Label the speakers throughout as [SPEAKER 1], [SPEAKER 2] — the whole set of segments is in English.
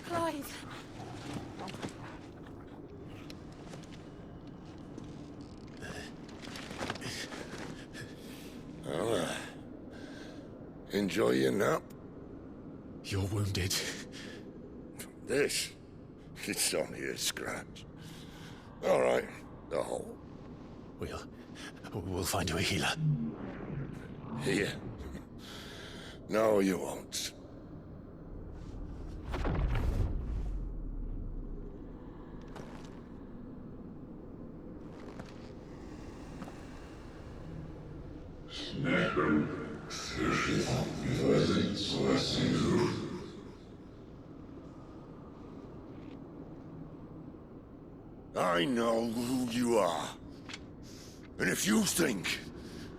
[SPEAKER 1] Clive.
[SPEAKER 2] Enjoy your nap?
[SPEAKER 3] You're wounded.
[SPEAKER 2] This? It's only a scratch. All right, the hole.
[SPEAKER 3] We'll find you a healer.
[SPEAKER 2] Here? No, you won't. I know who you are. And if you think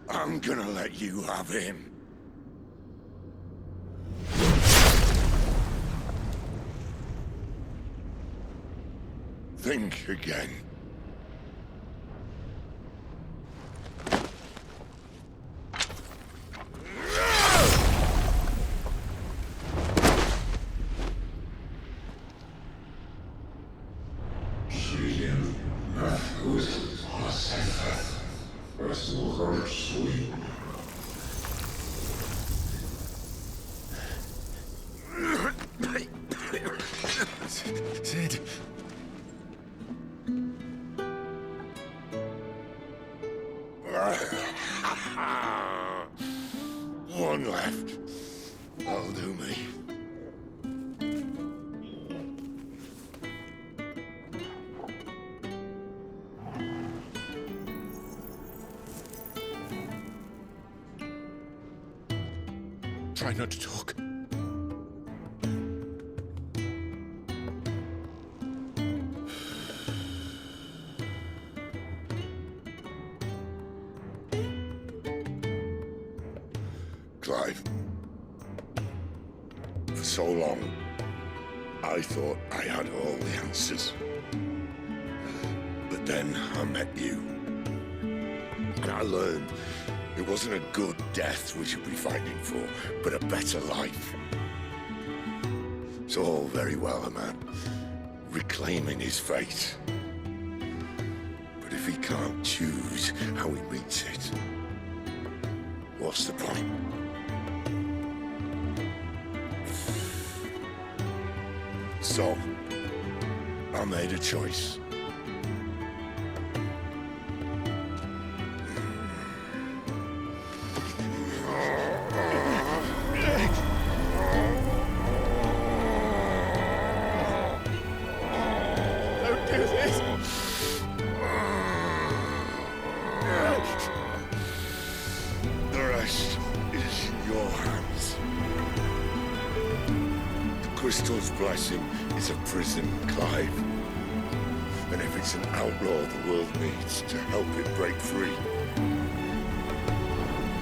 [SPEAKER 2] I'm gonna let you have him... think again.
[SPEAKER 3] Sid.
[SPEAKER 2] One left. That'll do me.
[SPEAKER 3] Try not to talk.
[SPEAKER 2] Clive. For so long, I thought I had all the answers. But then I met you. And I learned it wasn't a good death we should be fighting for, but a better life. It's all very well, a man reclaiming his fate. But if he can't choose how he meets it, what's the point? So, I made a choice.
[SPEAKER 3] Don't do this!
[SPEAKER 2] The rest is in your hands. The Crystal's blessing is a prison, Clive. And if it's an outlaw the world needs to help it break free...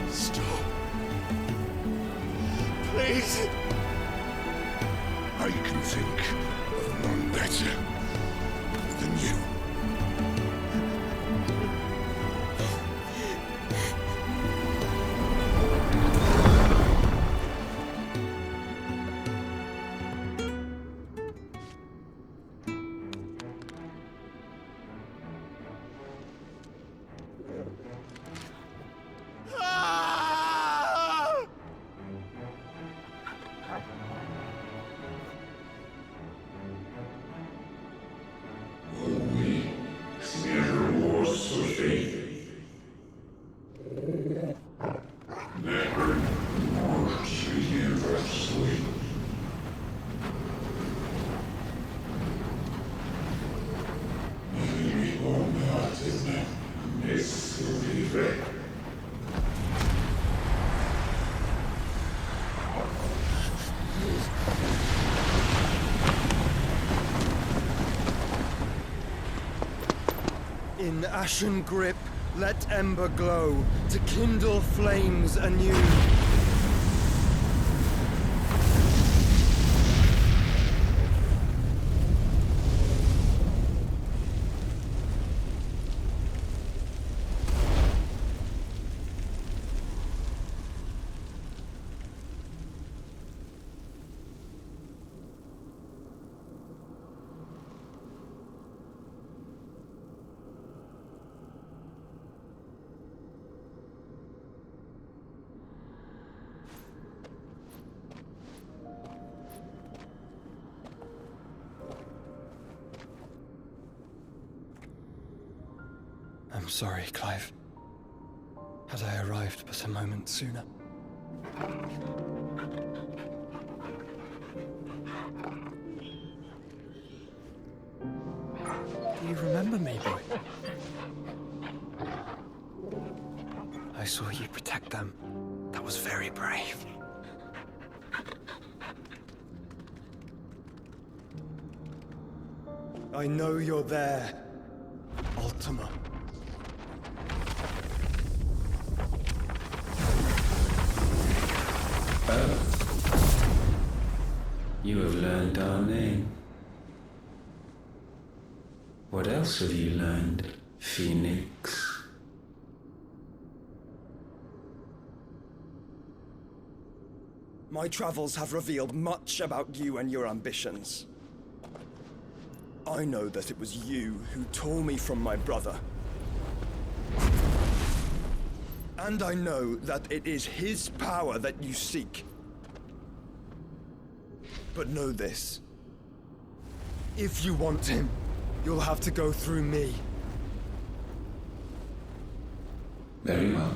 [SPEAKER 3] Stop. Please.
[SPEAKER 2] I can think of none better than you.
[SPEAKER 4] In ashen grip, let ember glow, to kindle flames anew. I'm sorry, Clive. Had I arrived but a moment sooner. Do you remember me, boy? I saw you protect them. That was very brave. I know you're there, Ultima.
[SPEAKER 5] You have learned our name. What else have you learned, Phoenix?
[SPEAKER 4] My travels have revealed much about you and your ambitions. I know that it was you who tore me from my brother. And I know that it is his power that you seek. But know this. If you want him, you'll have to go through me.
[SPEAKER 5] Very well.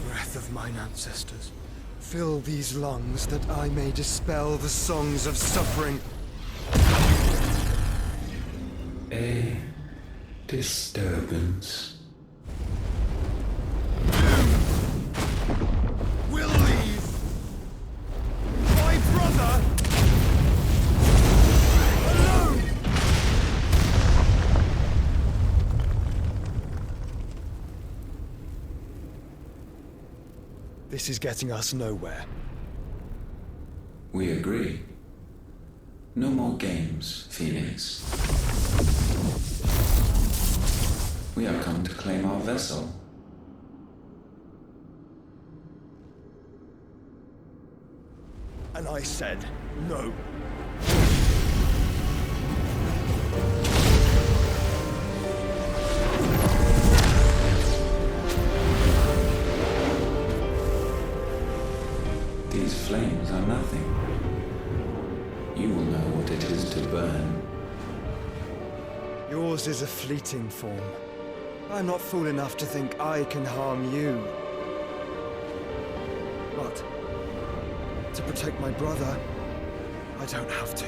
[SPEAKER 4] Breath of mine ancestors, fill these lungs that I may dispel the songs of suffering.
[SPEAKER 5] A disturbance.
[SPEAKER 4] We'll leave! My brother! Alone! This is getting us nowhere.
[SPEAKER 5] We agree. No more games, Phoenix. We have come to claim our vessel.
[SPEAKER 4] And I said no.
[SPEAKER 5] These flames are nothing. You will know what it is to burn.
[SPEAKER 4] Yours is a fleeting form. I'm not fool enough to think I can harm you. But to protect my brother, I don't have to.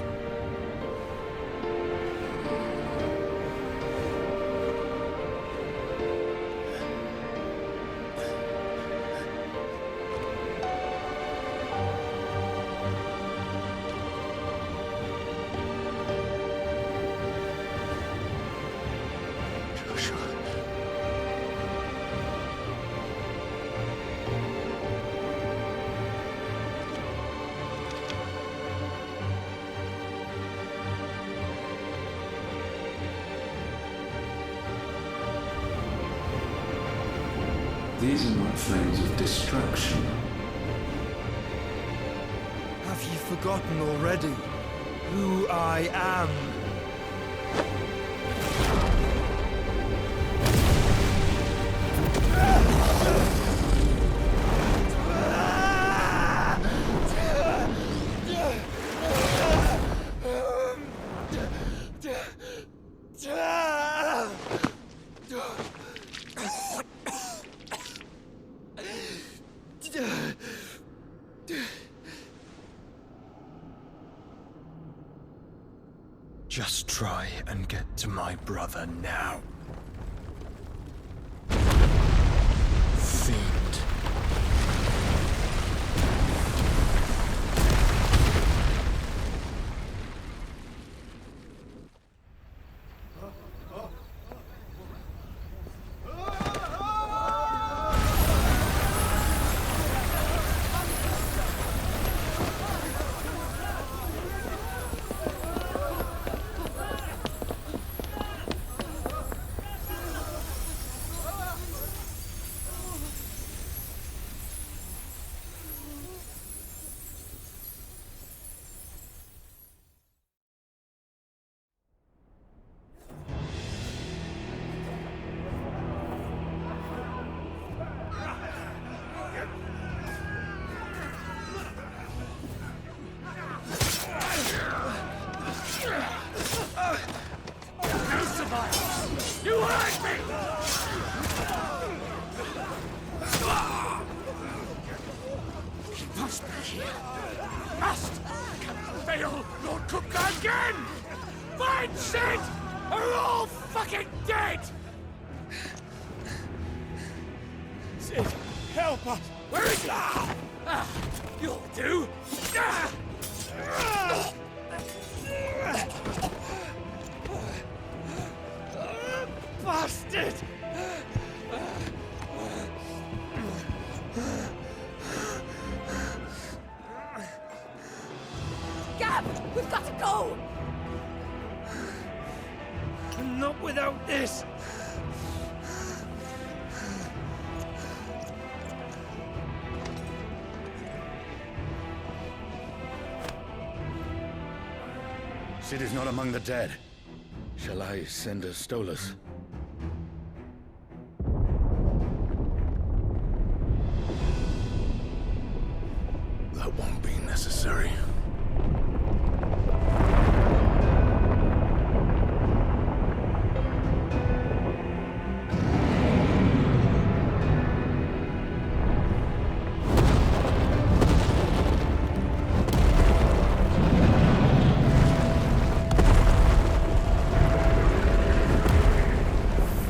[SPEAKER 2] Joshua.
[SPEAKER 5] These are not flames of destruction.
[SPEAKER 4] Have you forgotten already who I am? Just try and get to my brother now. Fiend.
[SPEAKER 3] You're all fucking dead! Sid, help us! Where is he?
[SPEAKER 6] You'll do!
[SPEAKER 3] Bastard!
[SPEAKER 1] Gab! We've got to go!
[SPEAKER 3] Not without this!
[SPEAKER 7] Sid is not among the dead. Shall I send a Stolas?
[SPEAKER 2] That won't be necessary.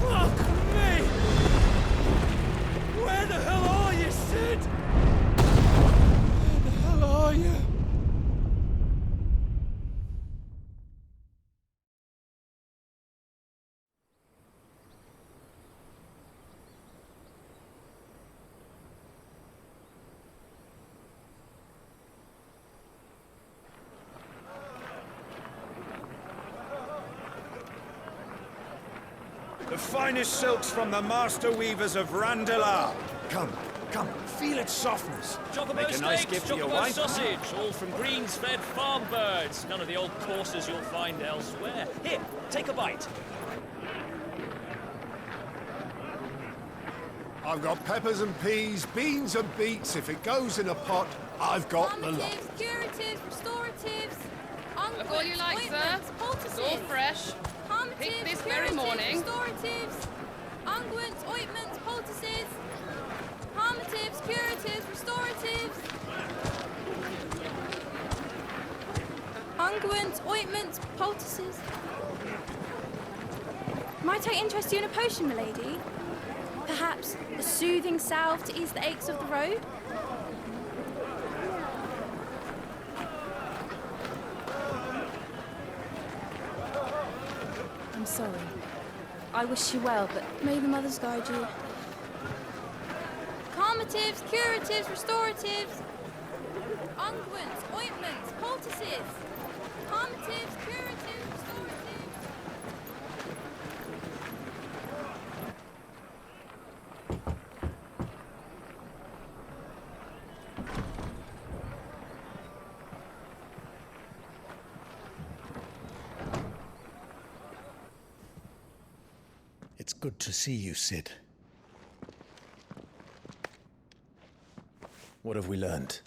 [SPEAKER 3] Fuck me! Where the hell are you, Sid? Where the hell are you?
[SPEAKER 4] The finest silks from the master weavers of Randalar. Come, come, feel its softness.
[SPEAKER 6] Chocobo
[SPEAKER 4] Make a nice
[SPEAKER 6] steaks,
[SPEAKER 4] gift for your
[SPEAKER 6] chocobo
[SPEAKER 4] wife.
[SPEAKER 6] sausage, all from greens-fed farm birds. None of the old courses you'll find elsewhere. Here, take a bite.
[SPEAKER 3] I've got peppers and peas, beans and beets. If it goes in a pot, I've got the lot.
[SPEAKER 1] Calmatives, curatives, restoratives,
[SPEAKER 8] Look all you like, sir. It's all fresh. Picked this very morning.
[SPEAKER 1] Restoratives, unguents, ointments, poultices. Calmatives, curatives, restoratives. Unguents, ointments, poultices. Might I interest you in a potion, milady? Perhaps a soothing salve to ease the aches of the road? I'm sorry. I wish you well, but may the mothers guide you. Calmatives, curatives, restoratives. Unguents, ointments, poultices. Calmatives, curatives, restoratives.
[SPEAKER 7] It's good to see you, Sid. What have we learned?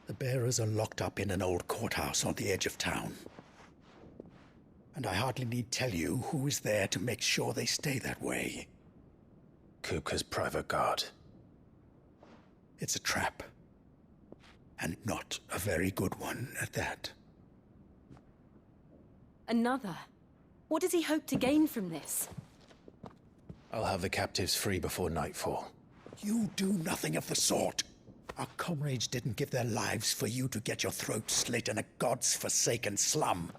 [SPEAKER 7] The bearers are locked up in an old courthouse on the edge of town. And I hardly need tell you who is there to make sure they stay that way. Kupka's private guard. It's a trap. And not a very good one at that.
[SPEAKER 9] Another? What does he hope to gain from this?
[SPEAKER 7] I'll have the captives free before nightfall. You do nothing of the sort. Our comrades didn't give their lives for you to get your throat slit in a god's forsaken slum.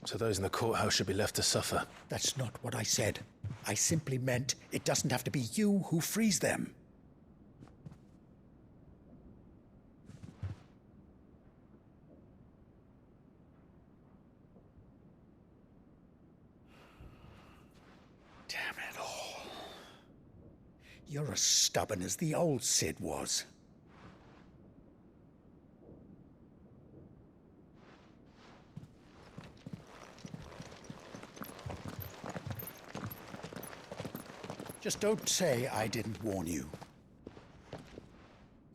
[SPEAKER 7] So those in the courthouse should be left to suffer. That's not what I said. I simply meant it doesn't have to be you who frees them. Damn it all. You're as stubborn as the old Sid was. Just don't say I didn't warn you.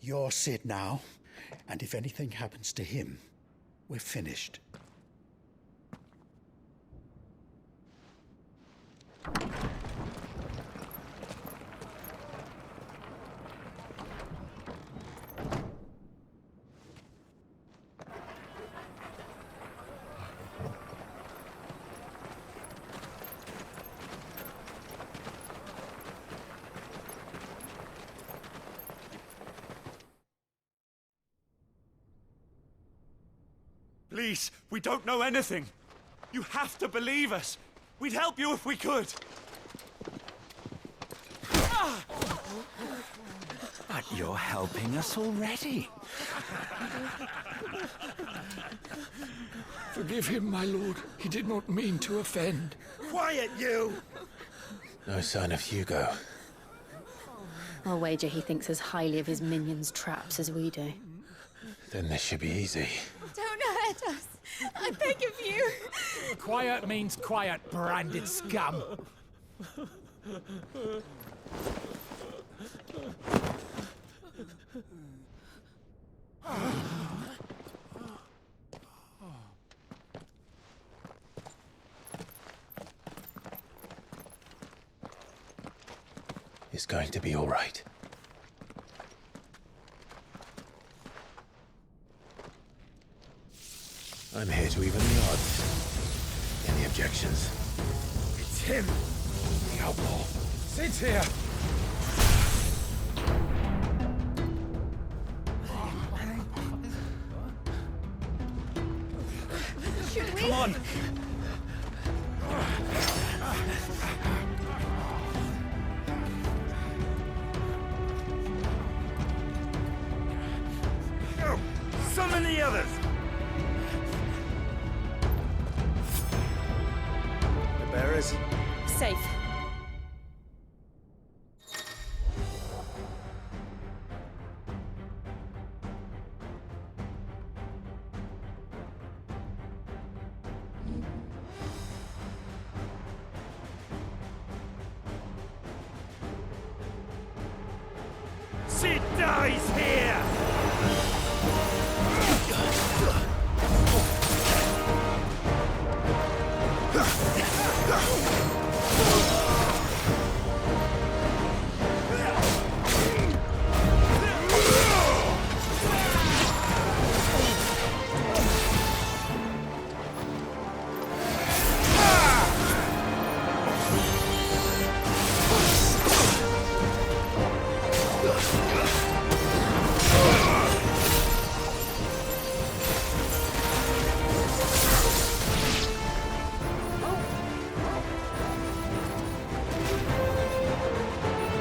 [SPEAKER 7] You're Sid now, and if anything happens to him, we're finished.
[SPEAKER 10] Please, we don't know anything. You have to believe us. We'd help you if we could.
[SPEAKER 11] But you're helping us already.
[SPEAKER 12] Forgive him, my lord. He did not mean to offend.
[SPEAKER 3] Quiet, you!
[SPEAKER 13] No sign of Hugo.
[SPEAKER 9] I'll wager he thinks as highly of his minions' traps as we do.
[SPEAKER 13] Then this should be easy.
[SPEAKER 1] Don't hurt us. I beg of you.
[SPEAKER 12] Quiet means quiet, branded scum.
[SPEAKER 13] It's going to be all right. I'm here to even the odds. Any objections?
[SPEAKER 3] It's him, the outlaw. Sit here.
[SPEAKER 1] Should we?
[SPEAKER 10] Come on.
[SPEAKER 3] Summon the others.
[SPEAKER 4] The bearers.
[SPEAKER 9] Safe.
[SPEAKER 3] Sid dies here!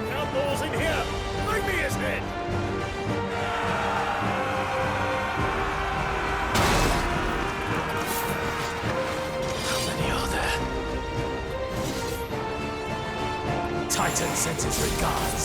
[SPEAKER 10] Outlaws in here! Bring me his head!
[SPEAKER 13] How many are there?
[SPEAKER 12] Titan sends his regards.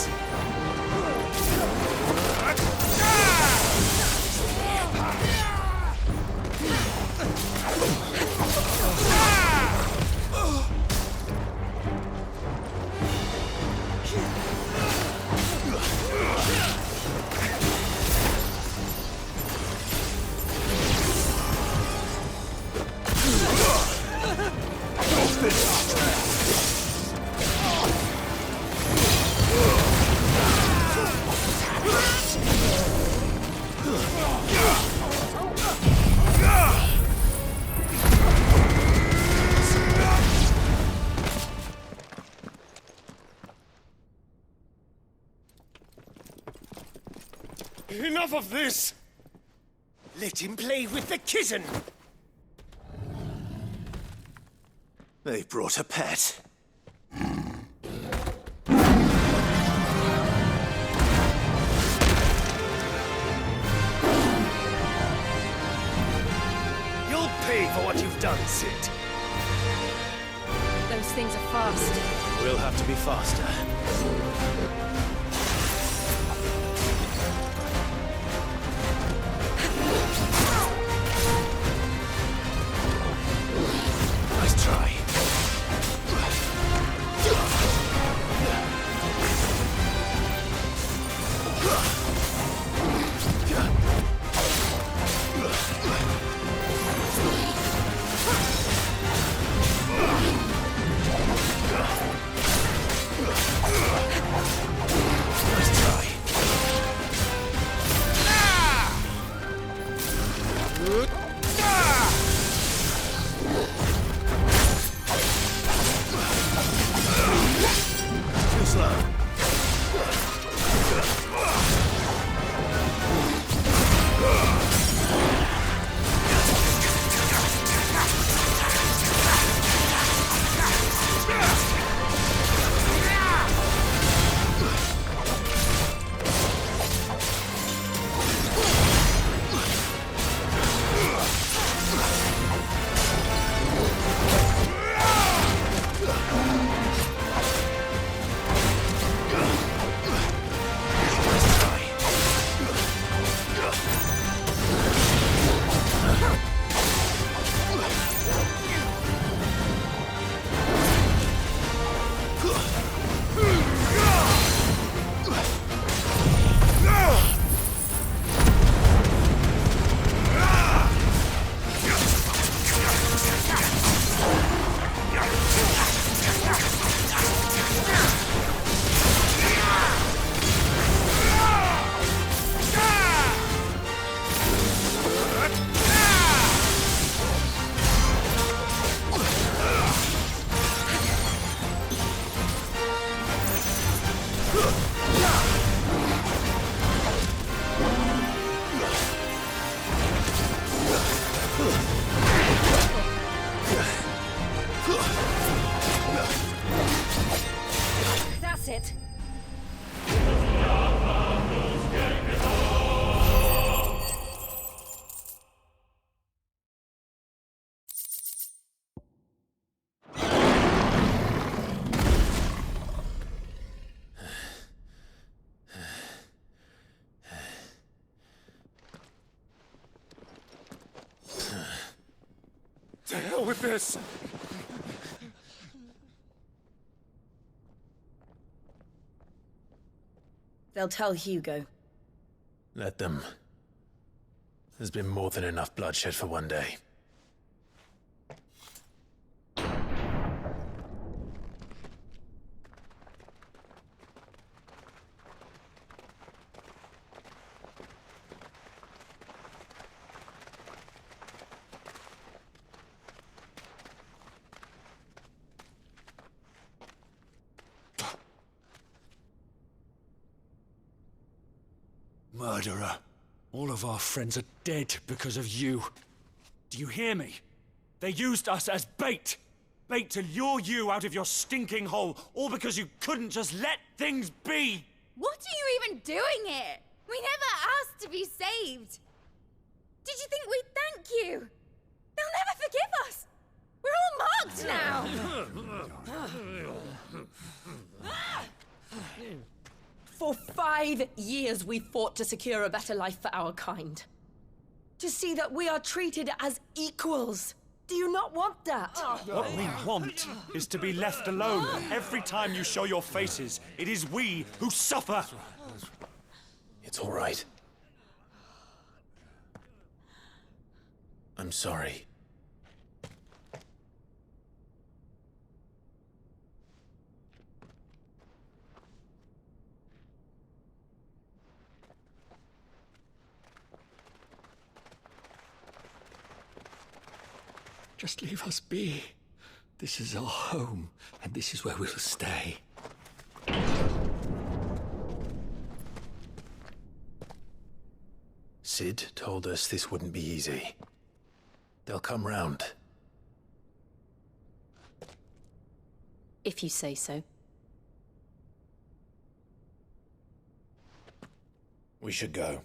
[SPEAKER 3] Enough of this! Let him play with the kitten! They brought a pet. You'll pay for what you've done, Sid.
[SPEAKER 9] Those things are fast.
[SPEAKER 3] We'll have to be faster. Nice try. Too slow. To hell with this!
[SPEAKER 14] They'll tell Hugo.
[SPEAKER 13] Let them. There's been more than enough bloodshed for one day.
[SPEAKER 10] Murderer. All of our friends are dead because of you. Do you hear me? They used us as bait. Bait to lure you out of your stinking hole, all because you couldn't just let things be.
[SPEAKER 1] What are you even doing here? We never asked to be saved. Did you think we'd thank you? They'll never forgive us. We're all marked now.
[SPEAKER 14] For 5 years we fought to secure a better life for our kind. To see that we are treated as equals. Do you not want that?
[SPEAKER 10] What we want is to be left alone. Every time you show your faces, it is we who suffer.
[SPEAKER 13] It's all right. I'm sorry.
[SPEAKER 7] Just leave us be. This is our home, and this is where we'll stay.
[SPEAKER 13] Sid told us this wouldn't be easy. They'll come round.
[SPEAKER 9] If you say so.
[SPEAKER 13] We should go.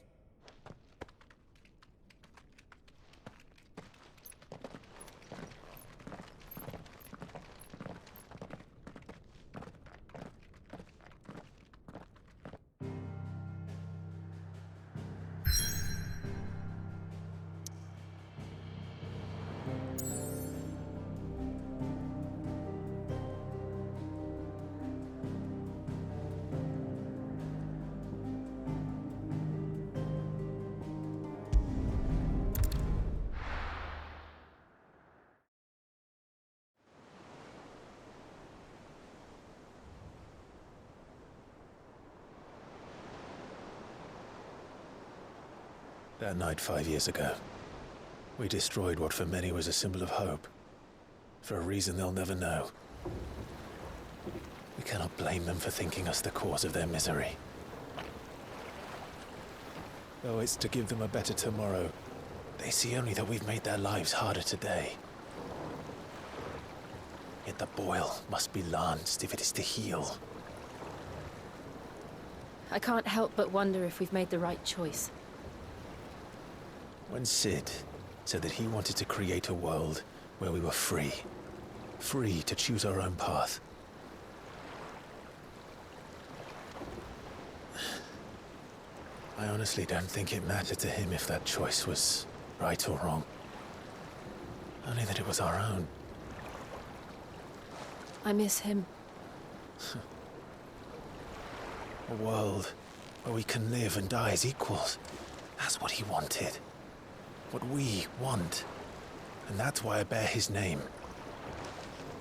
[SPEAKER 13] That night 5 years ago, we destroyed what for many was a symbol of hope. For a reason they'll never know. We cannot blame them for thinking us the cause of their misery. Though it's to give them a better tomorrow, they see only that we've made their lives harder today. Yet the boil must be lanced if it is to heal.
[SPEAKER 9] I can't help but wonder if we've made the right choice.
[SPEAKER 13] When Sid said that he wanted to create a world where we were free. Free to choose our own path. I honestly don't think it mattered to him if that choice was right or wrong. Only that it was our own.
[SPEAKER 9] I miss him.
[SPEAKER 13] A world where we can live and die as equals. That's what he wanted. What we want. And that's why I bear his name.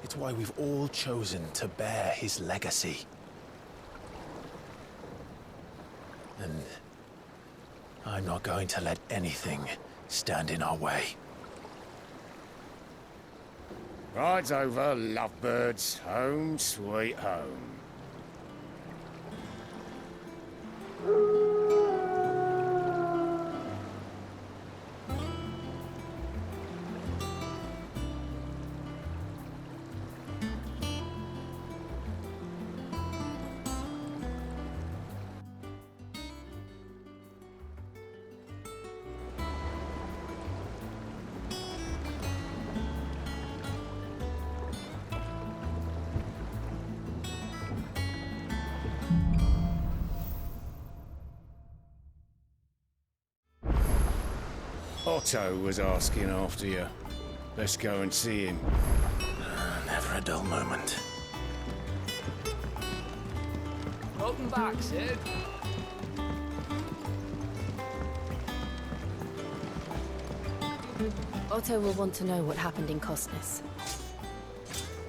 [SPEAKER 13] It's why we've all chosen to bear his legacy. And I'm not going to let anything stand in our way.
[SPEAKER 15] Ride's over, lovebirds. Home sweet home. Otto was asking after you. Let's go and see him.
[SPEAKER 13] Never a dull moment.
[SPEAKER 12] Welcome back, Sid.
[SPEAKER 9] Otto will want to know what happened in Cosnes.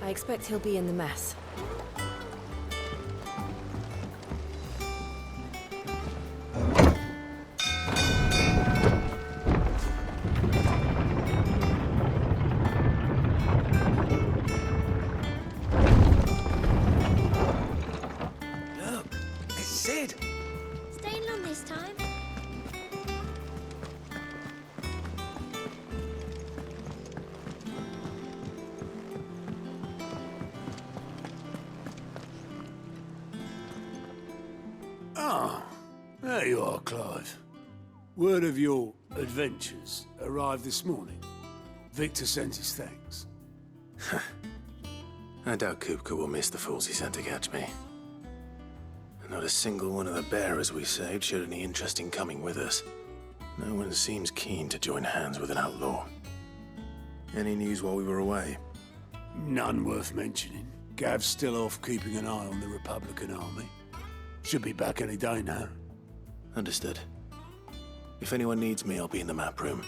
[SPEAKER 9] I expect he'll be in the mess.
[SPEAKER 13] Look, it's Sid.
[SPEAKER 1] Staying long this time?
[SPEAKER 3] Ah, there you are, Clive. Word of your adventures arrived this morning. Victor sends his thanks.
[SPEAKER 13] I doubt Kupka will miss the fools he sent to catch me. And not a single one of the bearers we saved showed any interest in coming with us. No one seems keen to join hands with an outlaw. Any news while we were away?
[SPEAKER 3] None worth mentioning. Gav's still off keeping an eye on the Republican army. Should be back any day now.
[SPEAKER 13] Understood. If anyone needs me, I'll be in the map room.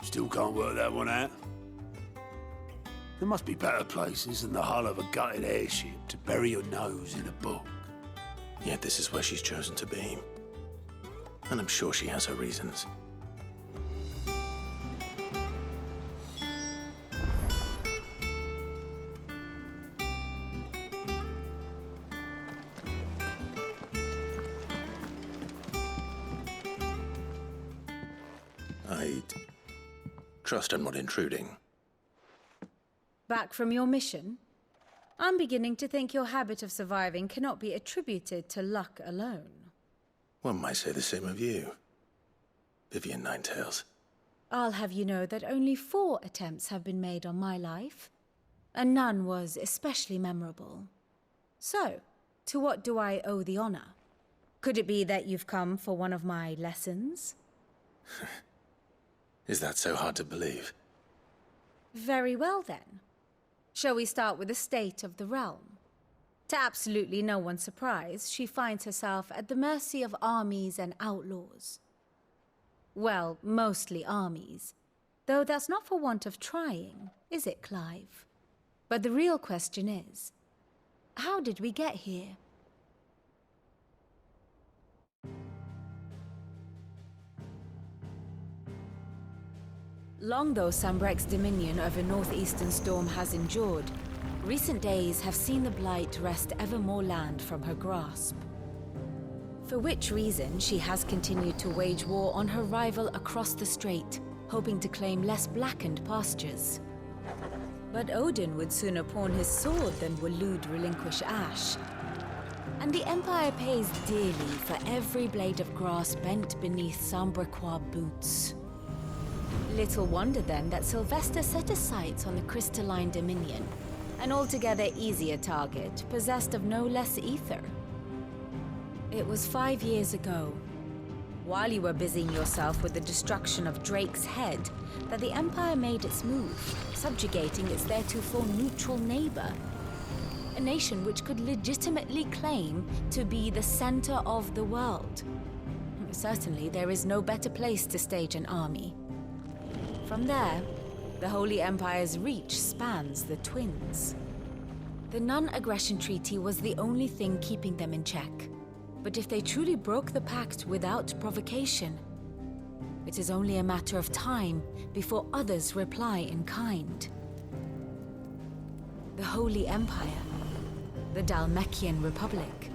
[SPEAKER 3] Still can't work that one out. There must be better places than the hull of a gutted airship to bury your nose in a book.
[SPEAKER 13] Yet this is where she's chosen to be. And I'm sure she has her reasons. I trust I'm not intruding.
[SPEAKER 16] Back from your mission? I'm beginning to think your habit of surviving cannot be attributed to luck alone.
[SPEAKER 13] One might say the same of you, Vivian Ninetails.
[SPEAKER 16] I'll have you know that only 4 attempts have been made on my life, and none was especially memorable. So, to what do I owe the honor? Could it be that you've come for one of my lessons?
[SPEAKER 13] Is that so hard to believe?
[SPEAKER 16] Very well then. Shall we start with the state of the realm? To absolutely no one's surprise, she finds herself at the mercy of armies and outlaws. Well, mostly armies. Though that's not for want of trying, is it, Clive? But the real question is, how did we get here? Long though Sambrek's dominion over northeastern Storm has endured, recent days have seen the Blight wrest ever more land from her grasp. For which reason, she has continued to wage war on her rival across the strait, hoping to claim less blackened pastures. But Odin would sooner pawn his sword than Waloed relinquish Ash. And the Empire pays dearly for every blade of grass bent beneath Sambrequois boots. Little wonder then that Sylvester set his sights on the crystalline dominion, an altogether easier target, possessed of no less ether. It was 5 years ago, while you were busying yourself with the destruction of Drake's head, that the Empire made its move, subjugating its theretofore neutral neighbor. A nation which could legitimately claim to be the center of the world. Certainly, there is no better place to stage an army. From there, the Holy Empire's reach spans the Twins. The non-aggression treaty was the only thing keeping them in check. But if they truly broke the pact without provocation, it is only a matter of time before others reply in kind. The Holy Empire, the Dhalmekian Republic,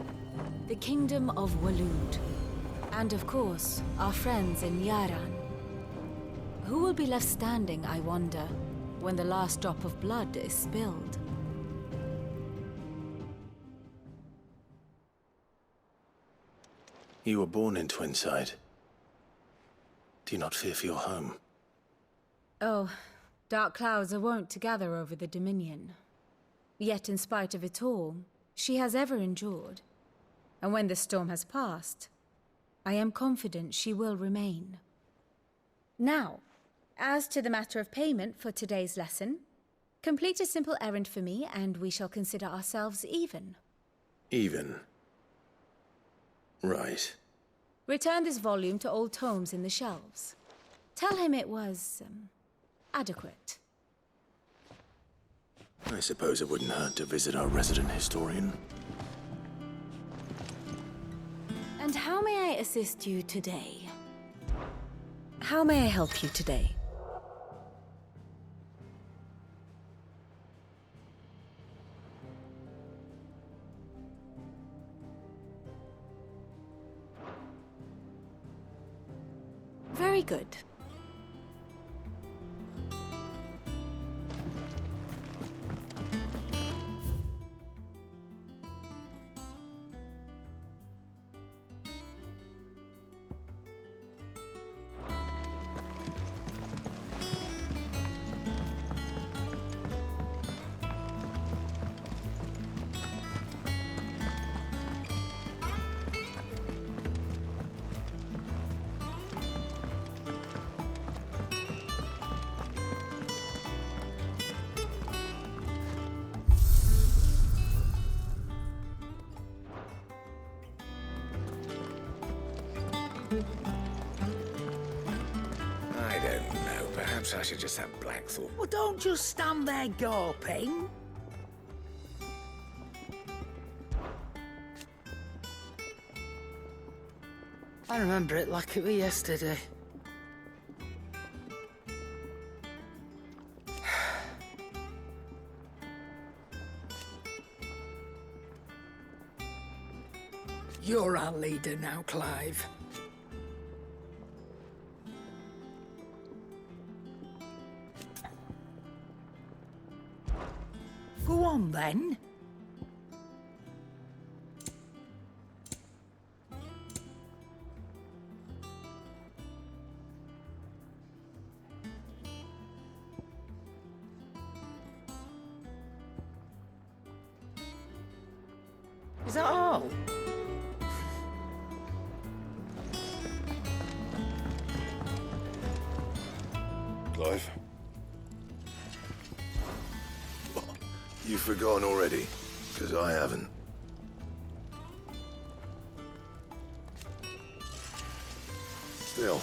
[SPEAKER 16] the Kingdom of Waloed, and of course, our friends in Yaran. Who will be left standing, I wonder, when the last drop of blood is spilled?
[SPEAKER 13] You were born in Twinside. Do you not fear for your home?
[SPEAKER 16] Oh, dark clouds are wont to gather over the Dominion. Yet in spite of it all, she has ever endured. And when the storm has passed, I am confident she will remain. Now, as to the matter of payment for today's lesson, complete a simple errand for me and we shall consider ourselves even.
[SPEAKER 13] Even? Right.
[SPEAKER 16] Return this volume to old tomes in the shelves. Tell him it was, adequate.
[SPEAKER 13] I suppose it wouldn't hurt to visit our resident historian.
[SPEAKER 16] And how may I assist you today? How may I help you today? Very good.
[SPEAKER 17] I don't know. Perhaps I should just have Blackthorn.
[SPEAKER 12] Well, don't just stand there gawping. I remember it like it was yesterday. You're our leader now, Clive. Go on, then. Is that all?
[SPEAKER 2] Clive? You've forgotten already? Because I haven't. Still.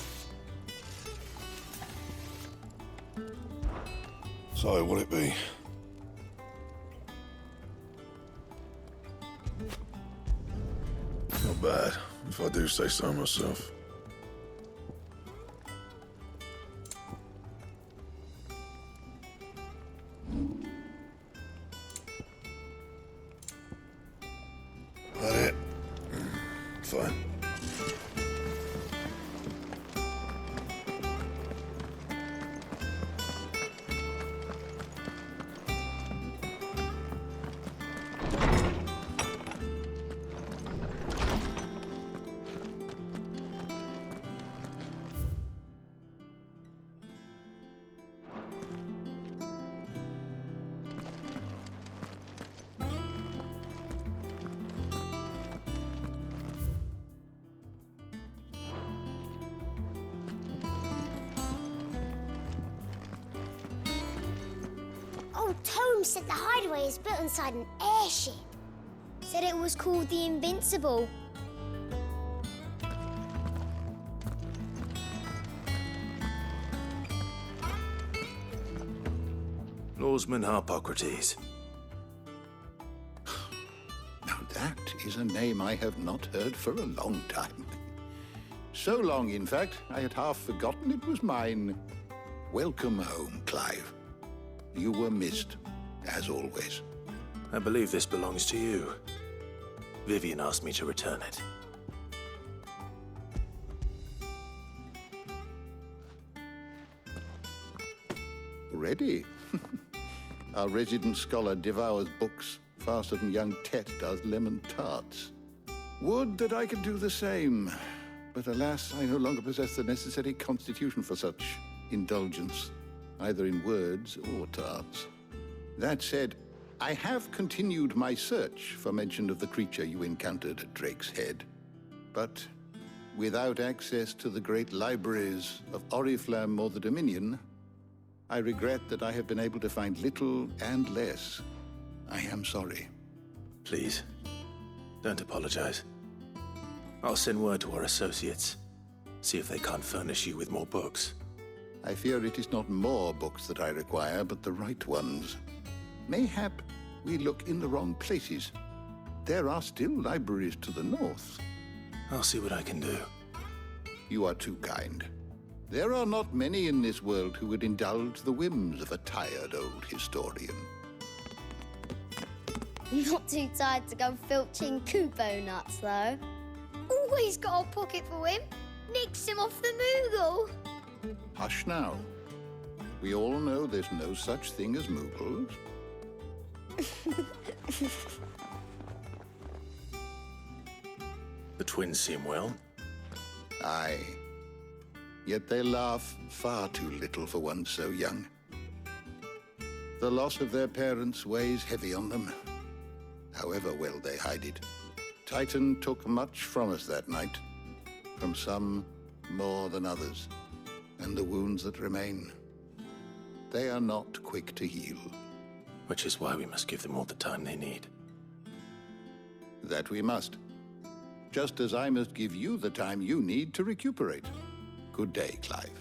[SPEAKER 2] So, will it be? Not bad, if I do say so myself. That it? Fine.
[SPEAKER 18] Old Tome said the hideaway is built inside an airship. Said it was called the Invincible.
[SPEAKER 13] Lawsman Harpocrates.
[SPEAKER 19] Now that is a name I have not heard for a long time. So long, in fact, I had half forgotten it was mine. Welcome home, Clive. You were missed, as always.
[SPEAKER 13] I believe this belongs to you. Vivian asked me to return it.
[SPEAKER 19] Ready? Our resident scholar devours books faster than young Tet does lemon tarts. Would that I could do the same. But alas, I no longer possess the necessary constitution for such indulgence, either in words or tarts. That said, I have continued my search for mention of the creature you encountered at Drake's Head. But Without access to the great libraries of Oriflamme or the Dominion, I regret that I have been able to find little and less. I am sorry.
[SPEAKER 13] Please, don't apologize. I'll send word to our associates. See if they can't furnish you with more books.
[SPEAKER 19] I fear it is not more books that I require, but the right ones. Mayhap we look in the wrong places. There are still libraries to the north.
[SPEAKER 13] I'll see what I can do.
[SPEAKER 19] You are too kind. There are not many in this world who would indulge the whims of a tired old historian.
[SPEAKER 18] Not too tired to go filching Kupo nuts, though. Always got a pocket for him. Nicks him off the Moogle.
[SPEAKER 19] Hush now. We all know there's no such thing as Moogles.
[SPEAKER 13] The twins seem well.
[SPEAKER 19] Aye. Yet they laugh far too little for one so young. The loss of their parents weighs heavy on them, however well they hide it. Titan took much from us that night, from some more than others, and the wounds that remain, they are not quick to heal.
[SPEAKER 13] Which is why we must give them all the time they need.
[SPEAKER 19] That we must. Just as I must give you the time you need to recuperate. Good day, Clive.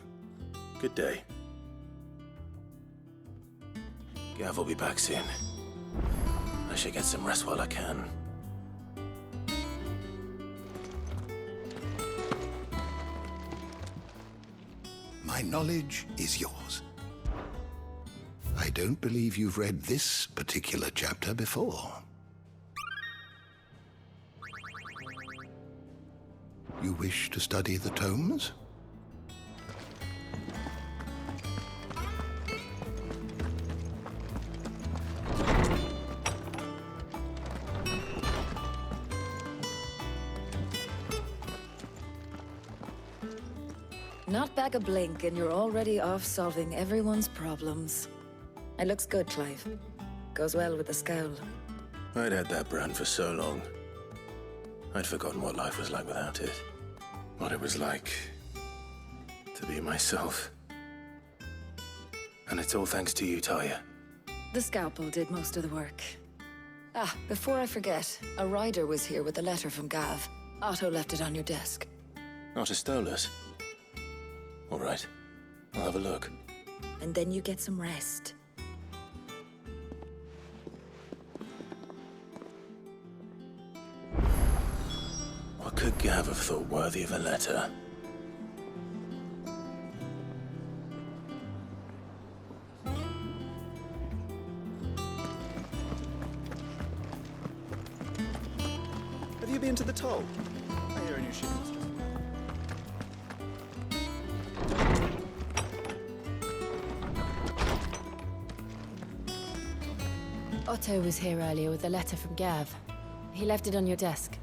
[SPEAKER 13] Good day. Gav will be back soon. I should get some rest while I can.
[SPEAKER 19] My knowledge is yours. I don't believe you've read this particular chapter before. You wish to study the tomes?
[SPEAKER 16] Not back a blink and you're already off solving everyone's problems. It looks good, Clive. Goes well with the scowl.
[SPEAKER 13] I'd had that brand for so long. I'd forgotten what life was like without it. What it was like to be myself. And it's all thanks to you, Talia.
[SPEAKER 16] The scalpel did most of the work. Ah, before I forget, a rider was here with a letter from Gav. Otto left it on your desk.
[SPEAKER 13] Otto stole us. All right, I'll have a look.
[SPEAKER 16] And then you get some rest.
[SPEAKER 13] What could Gav have thought worthy of a letter?
[SPEAKER 4] Have you been to the toll? I hear a new ship is just...
[SPEAKER 16] Otto was here earlier with a letter from Gav. He left it on your desk.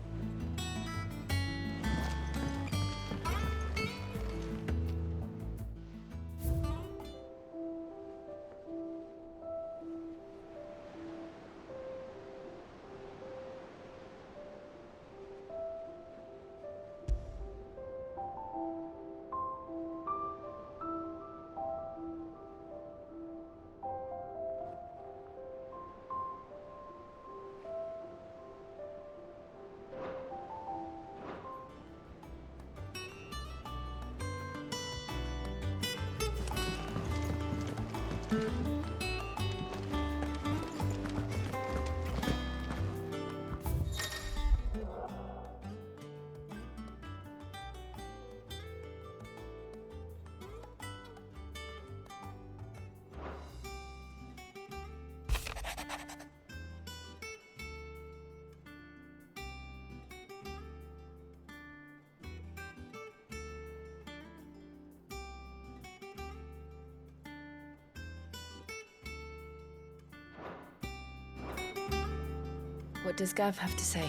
[SPEAKER 16] What does Gav have to say?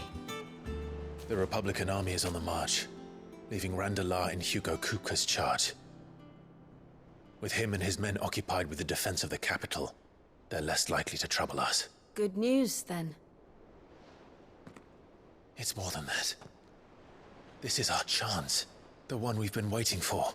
[SPEAKER 13] The Republican army is on the march, leaving Randalar in Hugo Kupka's charge. With him and his men occupied with the defense of the capital, they're less likely to trouble us.
[SPEAKER 16] Good news, then.
[SPEAKER 13] It's more than that. This is our chance. The one we've been waiting for.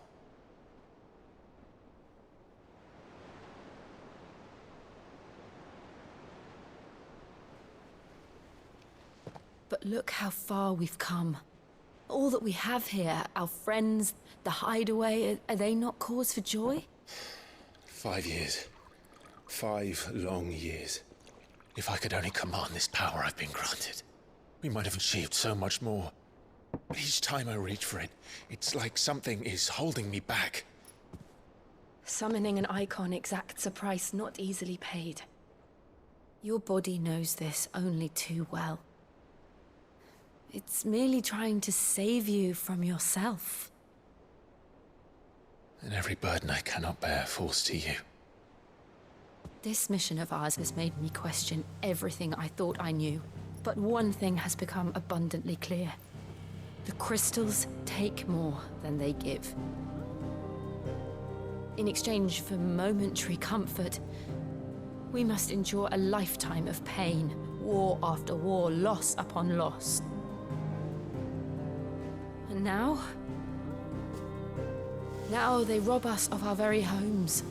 [SPEAKER 9] But look how far we've come. All that we have here, our friends, the hideaway, are they not cause for joy?
[SPEAKER 13] 5 years. 5 long years. If I could only command this power I've been granted, we might have achieved so much more. But each time I reach for it, it's like something is holding me back.
[SPEAKER 9] Summoning an icon exacts a price not easily paid. Your body knows this only too well. It's merely trying to save you from yourself.
[SPEAKER 13] And every burden I cannot bear falls to you.
[SPEAKER 9] This mission of ours has made me question everything I thought I knew. But one thing has become abundantly clear. The crystals take more than they give. In exchange for momentary comfort, we must endure a lifetime of pain, war after war, loss upon loss. And now they rob us of our very homes,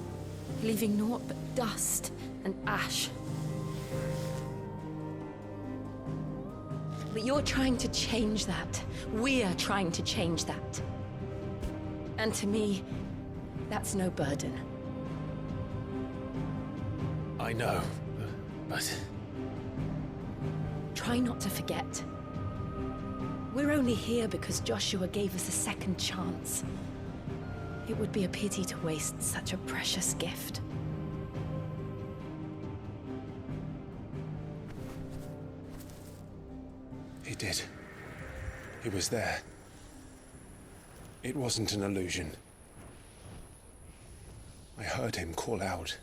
[SPEAKER 9] leaving naught but dust and ash. But you're trying to change that. We're trying to change that. And to me, that's no burden.
[SPEAKER 13] I know, but...
[SPEAKER 9] Try not to forget. We're only here because Joshua gave us a second chance. It would be a pity to waste such a precious gift.
[SPEAKER 13] He did. He was there. It wasn't an illusion. I heard him call out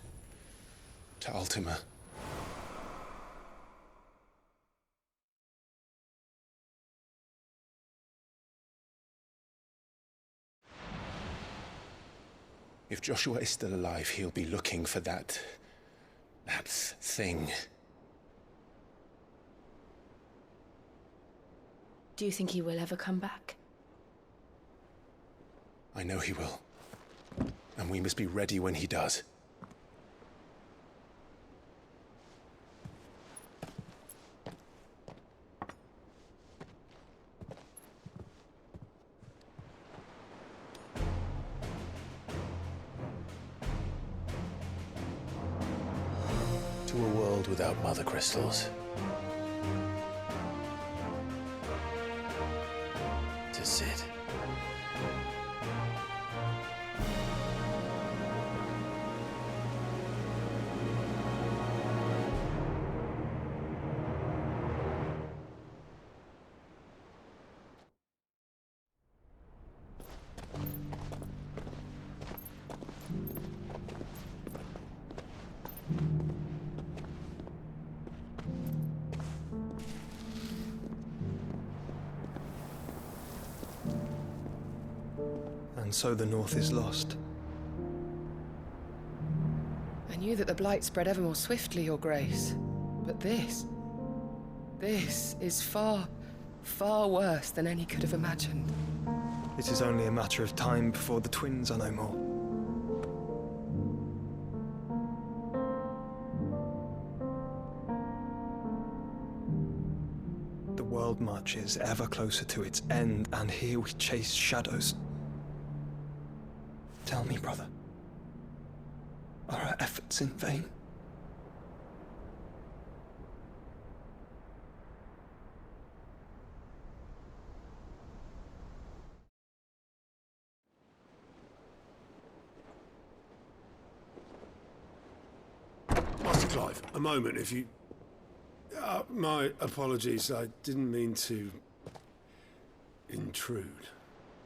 [SPEAKER 13] to Ultima. If Joshua is still alive, he'll be looking for that thing.
[SPEAKER 9] Do you think he will ever come back?
[SPEAKER 13] I know he will. And we must be ready when he does. To a world without mother crystals. To Sid.
[SPEAKER 4] And so the North is lost.
[SPEAKER 20] I knew that the Blight spread ever more swiftly, Your Grace. But this is far, far worse than any could have imagined.
[SPEAKER 4] It is only a matter of time before the twins are no more. The world marches ever closer to its end, and here we chase shadows. Tell me, brother, are our efforts in vain?
[SPEAKER 3] Master Clive, a moment, if you... my apologies, I didn't mean to... intrude.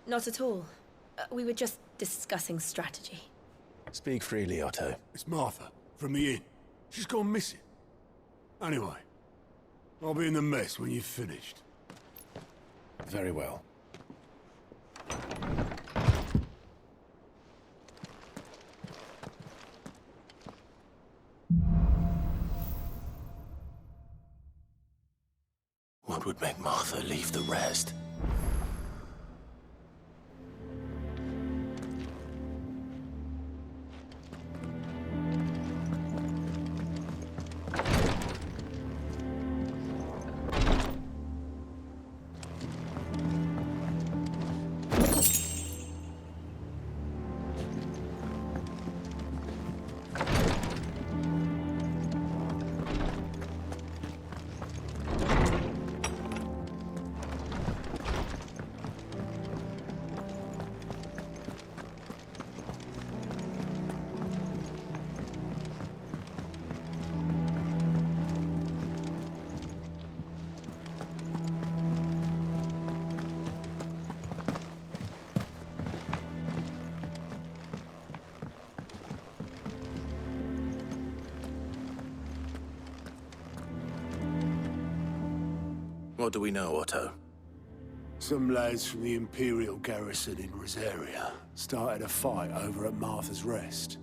[SPEAKER 9] Not at all. We were just discussing strategy.
[SPEAKER 13] Speak freely, Otto.
[SPEAKER 3] It's Martha, from the inn. She's gone missing. Anyway, I'll be in the mess when you've finished.
[SPEAKER 13] Very well.
[SPEAKER 11] What would make Martha leave the rest?
[SPEAKER 13] What do we know, Otto?
[SPEAKER 3] Some lads from the Imperial garrison in Rosaria started a fight over at Martha's Rest.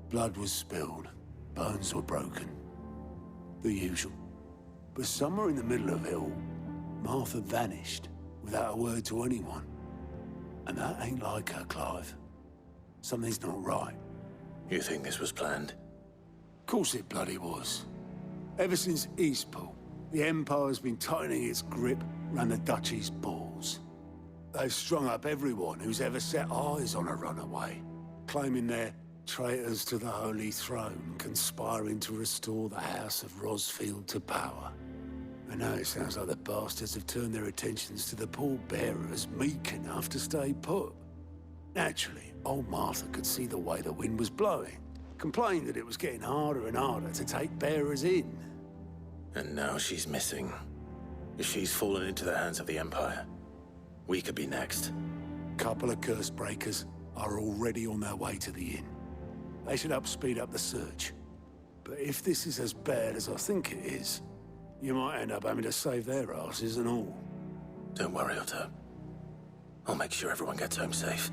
[SPEAKER 3] Blood was spilled, bones were broken. The usual. But somewhere in the middle of it all, Martha vanished without a word to anyone. And that ain't like her, Clive. Something's not right.
[SPEAKER 13] You think this was planned?
[SPEAKER 3] Of course it bloody was. Ever since Eastpool, the Empire's been tightening its grip round the Duchy's balls. They've strung up everyone who's ever set eyes on a runaway, claiming they're traitors to the Holy Throne, conspiring to restore the House of Rosfield to power. And now it sounds like the bastards have turned their attentions to the pallbearers meek enough to stay put. Naturally, old Martha could see the way the wind was blowing, complained that it was getting harder and harder to take bearers in.
[SPEAKER 13] And now she's missing. If she's fallen into the hands of the Empire, we could be next.
[SPEAKER 3] Couple of curse breakers are already on their way to the inn. They should help speed up the search. But if this is as bad as I think it is, you might end up having to save their asses and all.
[SPEAKER 13] Don't worry, Otto. I'll make sure everyone gets home safe.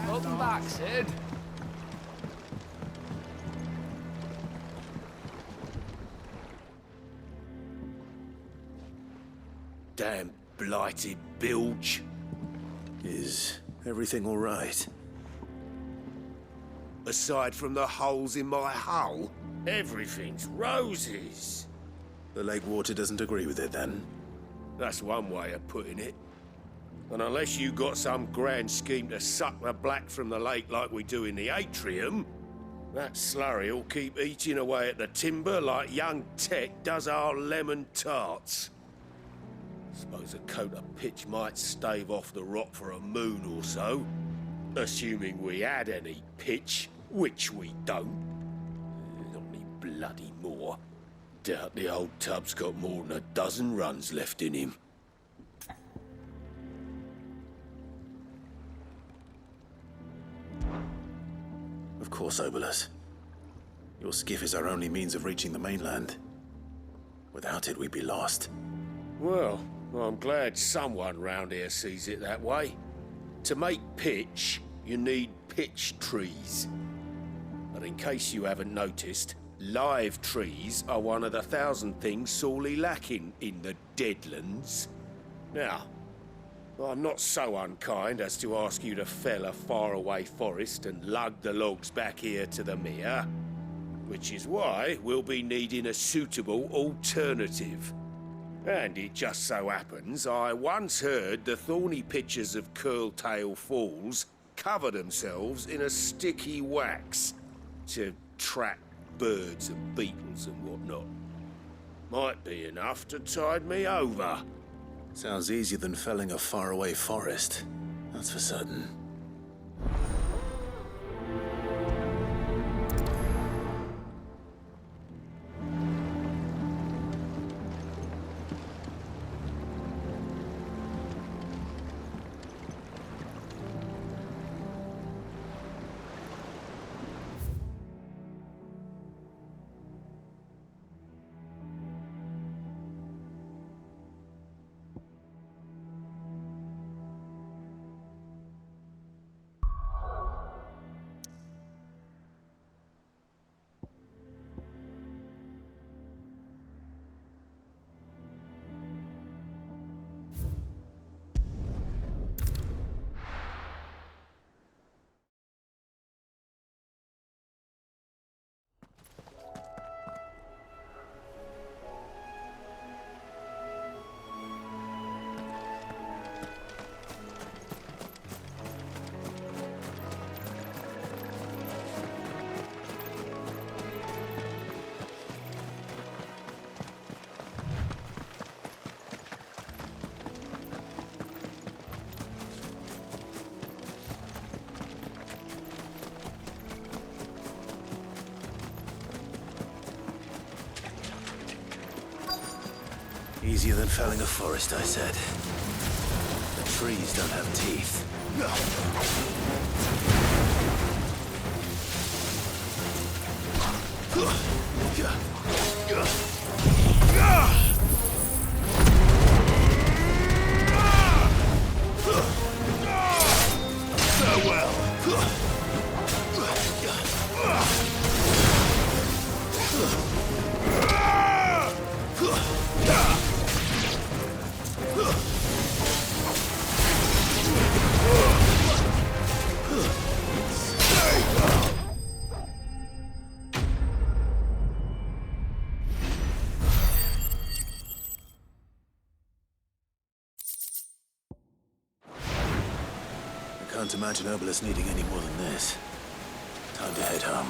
[SPEAKER 12] Welcome back, Sid.
[SPEAKER 15] Damn blighted bilge.
[SPEAKER 13] Is everything all right?
[SPEAKER 15] Aside from the holes in my hull, everything's roses.
[SPEAKER 13] The lake water doesn't agree with it, then?
[SPEAKER 15] That's one way of putting it. And unless you got some grand scheme to suck the black from the lake like we do in the atrium, that slurry'll keep eating away at the timber like young Tet does our lemon tarts. Suppose a coat of pitch might stave off the rot for a moon or so, assuming we had any pitch, which we don't. Not any bloody more. Doubt the old tub's got more than a dozen runs left in him.
[SPEAKER 13] Of course, Obolus. Your skiff is our only means of reaching the mainland. Without it, we'd be lost.
[SPEAKER 15] Well, I'm glad someone round here sees it that way. To make pitch, you need pitch trees. But in case you haven't noticed, live trees are one of the 1,000 things sorely lacking in the Deadlands. Now, I'm not so unkind as to ask you to fell a faraway forest and lug the logs back here to the mere, which is why we'll be needing a suitable alternative. And it just so happens I once heard the thorny pitchers of Curltail Falls cover themselves in a sticky wax to trap birds and beetles and whatnot. Might be enough to tide me over.
[SPEAKER 13] Sounds easier than felling a faraway forest. That's for certain. Easier than felling a forest, I said. The trees don't have teeth.
[SPEAKER 3] Farewell.
[SPEAKER 13] I can't imagine Obelisk needing any more than this. Time to head home.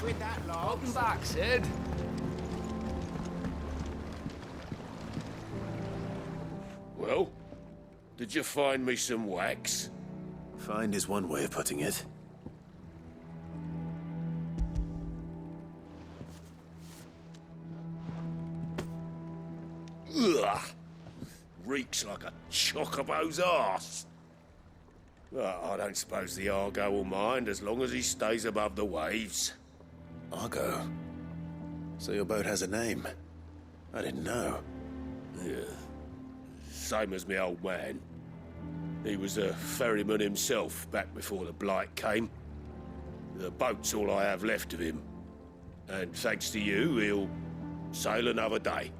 [SPEAKER 12] With that log.
[SPEAKER 20] Welcome back, Sid.
[SPEAKER 15] Well, did you find me some wax?
[SPEAKER 13] Find is one way of putting it.
[SPEAKER 15] Ugh! Reeks like a chocobo's arse. Well, I don't suppose the Argo will mind as long as he stays above the waves.
[SPEAKER 13] Argo? So your boat has a name? I didn't know.
[SPEAKER 15] Yeah. Same as my old man. He was a ferryman himself back before the Blight came. The boat's all I have left of him. And thanks to you, he'll sail another day.